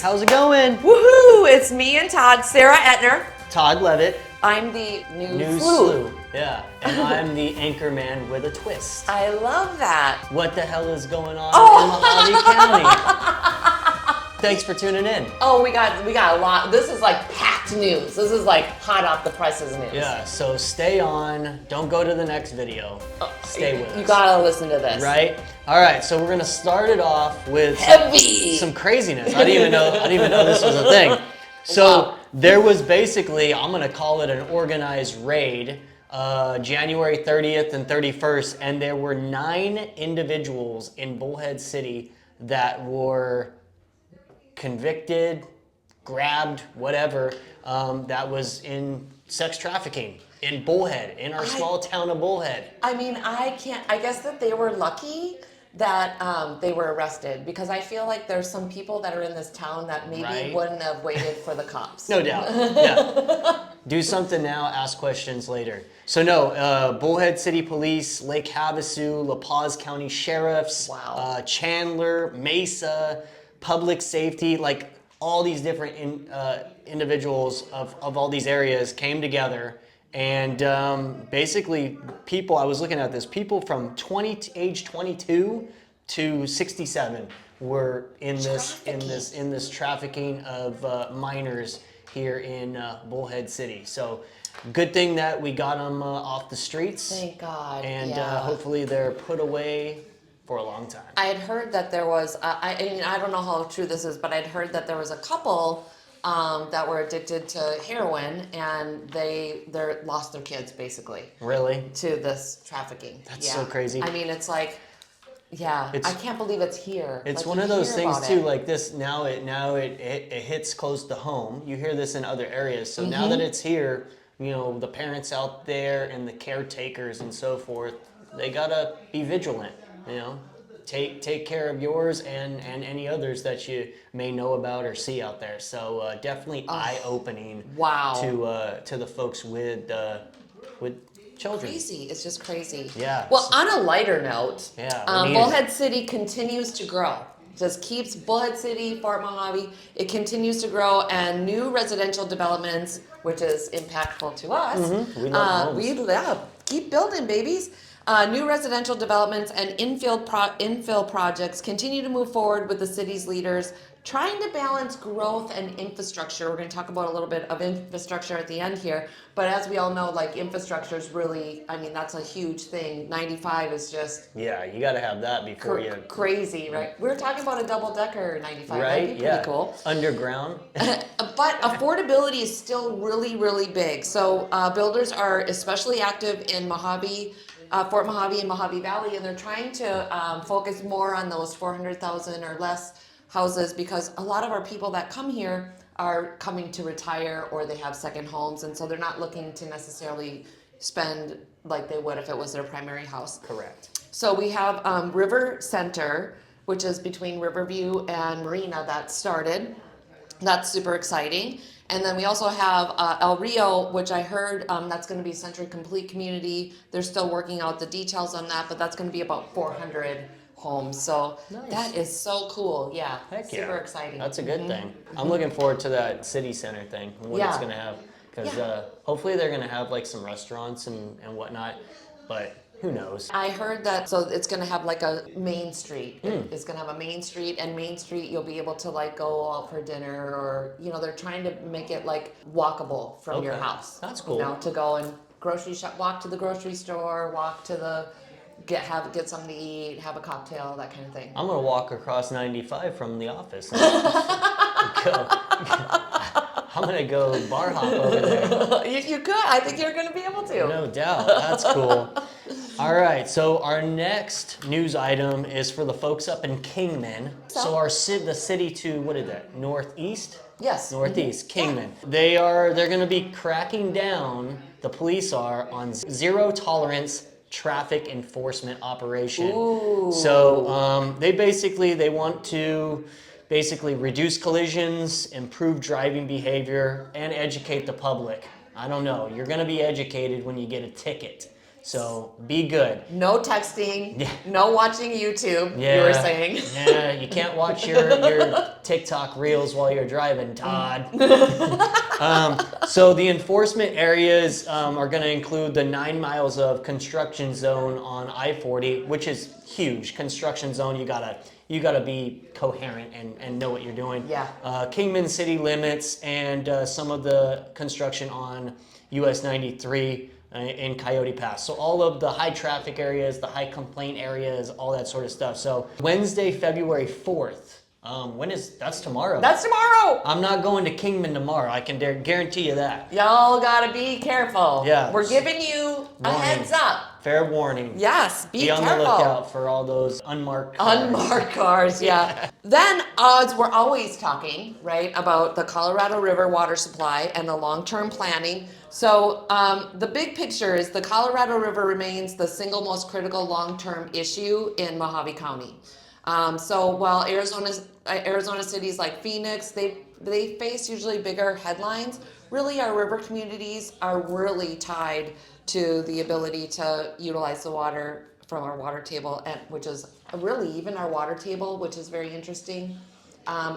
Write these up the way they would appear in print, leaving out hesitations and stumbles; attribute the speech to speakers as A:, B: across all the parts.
A: How's it going?
B: Woohoo! It's me and Todd, Sara Etner.
A: Todd Levitt.
B: I'm the news
A: Slew. Yeah. And I'm the anchor man with a twist.
B: I love that.
A: What the hell is going on in Mohave County? Thanks for tuning in.
B: Oh, we got a lot. This is like packed news. This is like hot off the presses news.
A: Yeah, so stay on. Don't go to the next video. Stay with us.
B: You gotta listen to this.
A: Right? All right, so we're gonna start it off with some craziness. I didn't even know this was a thing. So there was basically, I'm gonna call it an organized raid, January 30th and 31st, and there were 9 individuals in Bullhead City that were convicted, grabbed, whatever, that was in sex trafficking in Bullhead, in our small town of Bullhead.
B: I mean, I guess that they were lucky that they were arrested, because I feel like there's some people that are in this town that maybe wouldn't have waited for the cops.
A: No doubt, yeah. Do something now, ask questions later. So no, Bullhead City Police, Lake Havasu, La Paz County Sheriffs, Chandler, Mesa, Public Safety, like all these different individuals of all these areas came together, and basically people, I was looking at this, people from age 22 to 67 were in this trafficking of minors here in Bullhead City. So good thing that we got them off the streets.
B: Thank God.
A: And hopefully they're put away for a long time. I
B: had heard that there was, I mean, I don't know how true this is, but I'd heard that there was a couple that were addicted to heroin, and they lost their kids, basically.
A: Really?
B: To this trafficking.
A: That's so crazy.
B: I mean, it's like, I can't believe it's here.
A: It's
B: like,
A: one of those things too, like this, now it hits close to home. You hear this in other areas. So now that it's here, you know, the parents out there and the caretakers and so forth, they gotta be vigilant. You know, take care of yours and any others that you may know about or see out there. So definitely eye-opening. To the folks with children.
B: Crazy. It's just crazy.
A: Yeah.
B: Well, on a lighter note,
A: Bullhead
B: City continues to grow. Just keeps Bullhead City, Fort Mohave, it continues to grow, and new residential developments, which is impactful to us.
A: We love homes.
B: We keep building, babies. New residential developments and infill projects continue to move forward with the city's leaders, trying to balance growth and infrastructure. We're going to talk about a little bit of infrastructure at the end here, but as we all know, like, infrastructure is really, I mean, that's a huge thing. 95 is just...
A: Yeah, you got to have that before you...
B: Crazy, right? We were talking about a double-decker 95.
A: Right,
B: That'd be pretty cool.
A: Underground.
B: But affordability is still really, really big. So builders are especially active in Mohave, Fort Mohave and Mohave Valley, and they're trying to focus more on those 400,000 or less houses, because a lot of our people that come here are coming to retire, or they have second homes, and so they're not looking to necessarily spend like they would if it was their primary house.
A: Correct.
B: So we have River Center, which is between Riverview and Marina, that started. That's super exciting. And then we also have El Rio, which I heard that's going to be Century Complete Community. They're still working out the details on that, but that's going to be about 400 homes. So that is so cool. Yeah, super exciting.
A: That's a good thing. I'm looking forward to that city center thing and what it's going to have, because hopefully they're going to have like some restaurants and whatnot, but who knows? I
B: heard that, so it's going to have like a main street. It's going to have a main street, and Main Street you'll be able to like go out for dinner, or, you know, they're trying to make it like walkable from your house.
A: That's cool.
B: You know, to go and grocery shop, walk to the grocery store, walk to the, get something to eat, have a cocktail, that kind of thing.
A: I'm going to walk across 95 from the office. I'm going to go bar hop over there.
B: You could. I think you're going to be able to.
A: No doubt. That's cool. All right. So our next news item is for the folks up in Kingman. So the city to, what is that, northeast?
B: Yes.
A: Northeast, Kingman. Yeah. They're going to be cracking down, the police are, on zero tolerance traffic enforcement operation.
B: Ooh.
A: So they want to reduce collisions, improve driving behavior, and educate the public. I don't know, you're gonna be educated when you get a ticket. So be good.
B: No texting.
A: Yeah.
B: No watching YouTube.
A: Yeah.
B: You were saying.
A: Yeah, you can't watch your TikTok reels while you're driving, Todd. So the enforcement areas are going to include the 9 miles of construction zone on I-40, which is huge. Construction zone, you gotta be coherent and know what you're doing.
B: Yeah.
A: Kingman city limits and some of the construction on US 93 in Coyote Pass. So all of the high traffic areas, the high complaint areas, all that sort of stuff. So Wednesday, February 4th. That's tomorrow.
B: That's tomorrow.
A: I'm not going to Kingman tomorrow. I can guarantee you that.
B: Y'all gotta be careful.
A: Yeah.
B: We're giving you a
A: Warning.
B: heads up.
A: Fair warning.
B: Yes, be
A: on
B: careful.
A: the lookout for all those unmarked cars.
B: Unmarked cars, yeah. Then, as we're always talking, right, about the Colorado River water supply and the long-term planning. So the big picture is the Colorado River remains the single most critical long-term issue in Mohave County. So while Arizona cities like Phoenix, they face usually bigger headlines. Really, our river communities are really tied to the ability to utilize the water from our water table, and which is really even our water table, which is very interesting,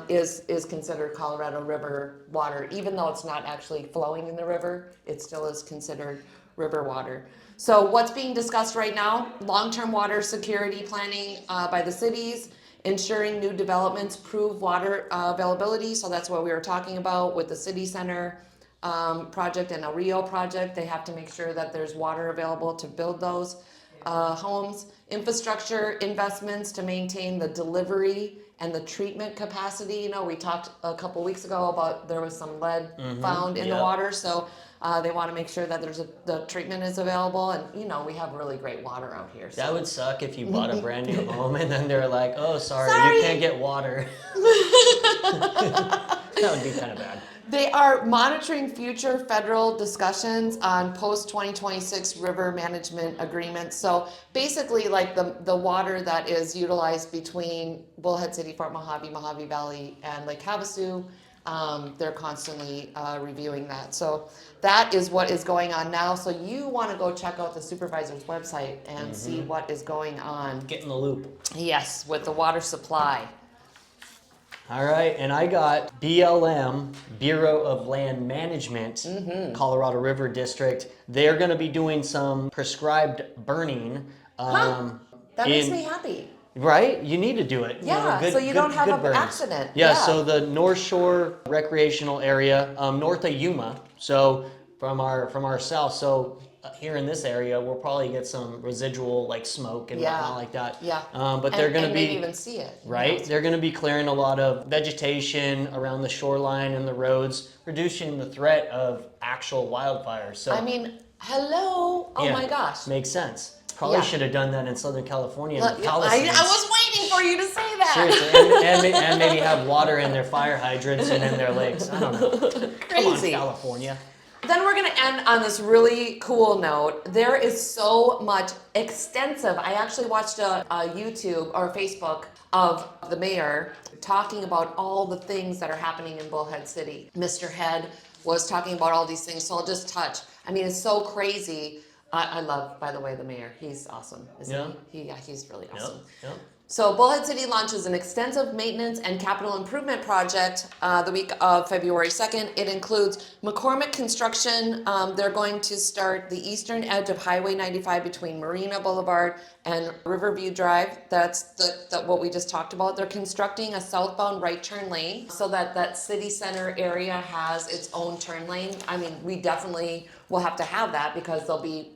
B: is considered Colorado River water, even though it's not actually flowing in the river. It still is considered river water. So what's being discussed right now? Long-term water security planning by the cities, ensuring new developments prove water availability. So that's what we were talking about with the city center project and a Rio project. They have to make sure that there's water available to build those homes. Infrastructure investments to maintain the delivery and the treatment capacity. You know, we talked a couple weeks ago about there was some lead found in the water, so they want to make sure that the treatment is available, and you know, we have really great water out here. So.
A: That would suck if you bought a brand new home and then they're like, "Oh, sorry,
B: Sorry.
A: you can't get water." That would be kind of bad.
B: They are monitoring future federal discussions on post-2026 river management agreements. So basically, like the water that is utilized between Bullhead City, Fort Mohave, Mohave Valley, and Lake Havasu, they're constantly reviewing that. So that is what is going on now. So you want to go check out the supervisor's website and see what is going on.
A: Get in the loop.
B: Yes, with the water supply.
A: All right, and I got BLM, Bureau of Land Management, Colorado River District. They're going to be doing some prescribed burning.
B: That makes me happy.
A: Right? You need to do it.
B: Yeah, so you don't have an accident.
A: Yeah, so the North Shore recreational area, north of Yuma. So from our south, so here in this area, we'll probably get some residual like smoke and whatnot like that.
B: Yeah.
A: But they're going to be
B: maybe even see it.
A: right. They're going to be clearing a lot of vegetation around the shoreline and the roads, reducing the threat of actual wildfires. So
B: I mean, hello. Oh my gosh.
A: makes sense. Probably should have done that in Southern California. In the
B: I was waiting for you to say that.
A: Seriously, and maybe have water in their fire hydrants and in their lakes. I don't know.
B: Crazy.
A: Come on, California.
B: Then we're going to end on this really cool note. There is so much extensive. I actually watched a YouTube or Facebook of the mayor talking about all the things that are happening in Bullhead City. Mr. Head was talking about all these things, so I'll just touch. I mean, it's so crazy. I love, by the way, the mayor. He's awesome, isn't he? He's really awesome.
A: Yep.
B: So Bullhead City launches an extensive maintenance and capital improvement project the week of February 2nd. It includes McCormick Construction. They're going to start the eastern edge of Highway 95 between Marina Boulevard and Riverview Drive. That's what we just talked about. They're constructing a southbound right turn lane so that city center area has its own turn lane. I mean, we definitely will have to have that because there'll be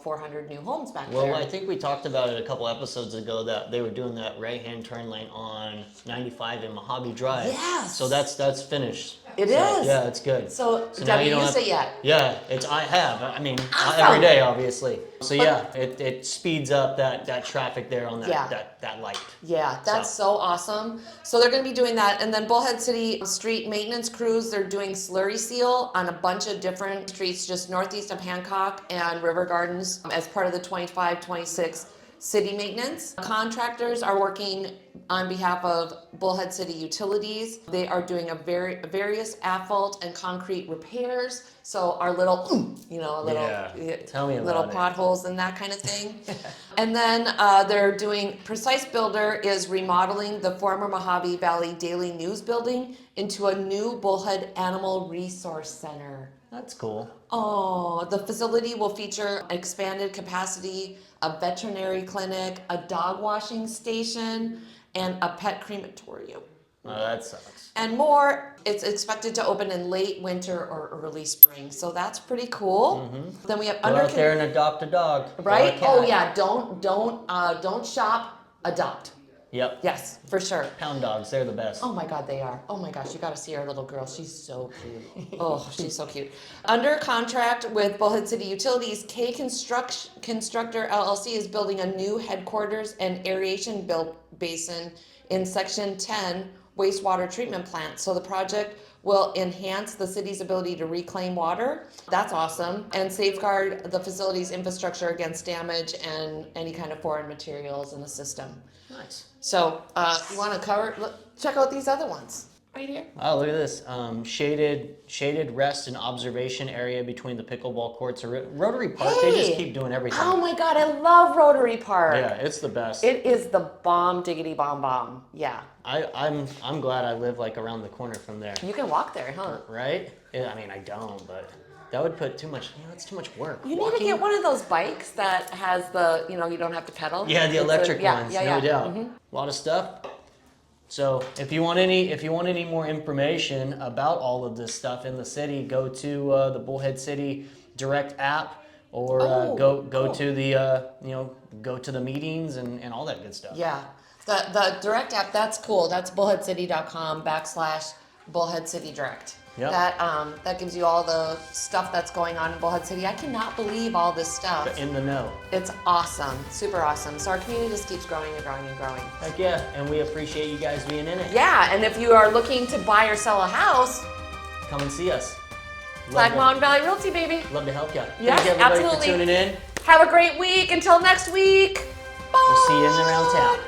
B: 400 new homes back there.
A: Well, I think we talked about it a couple episodes ago that they were doing that right-hand turn lane on 95 in Mohave Drive.
B: Yes.
A: So that's finished.
B: It
A: So,
B: is.
A: Yeah, it's good.
B: So
A: now
B: have you
A: don't
B: used
A: have-
B: it yet?
A: Yeah, I have. I mean,
B: Awesome.
A: every day, obviously. So it speeds up that traffic there on that light.
B: Yeah, that's so awesome. So they're going to be doing that. And then Bullhead City street maintenance crews, they're doing slurry seal on a bunch of different streets just northeast of Hancock and River Gardens as part of the 25-26 city maintenance. Contractors are working on behalf of Bullhead City Utilities. They are doing various asphalt and concrete repairs. So our little,
A: Tell me
B: little
A: about it.
B: potholes and that kind of thing. And then they're doing, Precise Builder is remodeling the former Mohave Valley Daily News building into a new Bullhead Animal Resource Center.
A: That's cool.
B: Oh, the facility will feature expanded capacity, a veterinary clinic, a dog washing station, and a pet crematorium.
A: Oh, that sucks.
B: And more. It's expected to open in late winter or early spring, so that's pretty cool. Then we have
A: Go out there and adopt a dog.
B: right.
A: Or a cat.
B: Oh yeah, don't shop, adopt.
A: Yep.
B: Yes, for sure.
A: Pound dogs, they're the best.
B: Oh my God, they are. Oh my gosh, you got to see our little girl. She's so cute. Oh, she's so cute. Under contract with Bullhead City Utilities, K Constructor LLC is building a new headquarters and aeration basin in Section 10 wastewater treatment plant. So the project will enhance the city's ability to reclaim water. That's awesome. And safeguard the facility's infrastructure against damage and any kind of foreign materials in the system.
A: Nice.
B: So you want to check out these other ones right here.
A: Oh, look at this. Shaded rest and observation area between the pickleball courts. Rotary Park, they just keep doing everything.
B: Oh my God, I love Rotary Park.
A: Yeah, it's the best.
B: It is the bomb, diggity bomb. Yeah.
A: I'm glad I live like around the corner from there.
B: You can walk there, huh?
A: Right? I mean, I don't, but that would put too much, it's too much work.
B: You need to get one of those bikes that has the, you don't have to pedal.
A: Yeah, the electric ones,
B: yeah.
A: no doubt. A lot of stuff. So if you want any more information about all of this stuff in the city, go to the Bullhead City Direct app, or go to the go to the meetings and all that good stuff.
B: Yeah, the Direct app, that's cool. That's bullheadcity.com/Bullhead City Direct.
A: Yep.
B: That gives you all the stuff that's going on in Bullhead City. I cannot believe all this stuff.
A: In the know.
B: It's awesome, super awesome. So our community just keeps growing and growing and growing.
A: Heck yeah, and we appreciate you guys being in it.
B: Yeah, and if you are looking to buy or sell a house,
A: Come and see us.
B: Black Mountain Valley Realty, baby.
A: Love to help you.
B: Yes,
A: Thank you everybody
B: absolutely.
A: for tuning in.
B: Have a great week. Until next week. Bye.
A: We'll see you in and around town.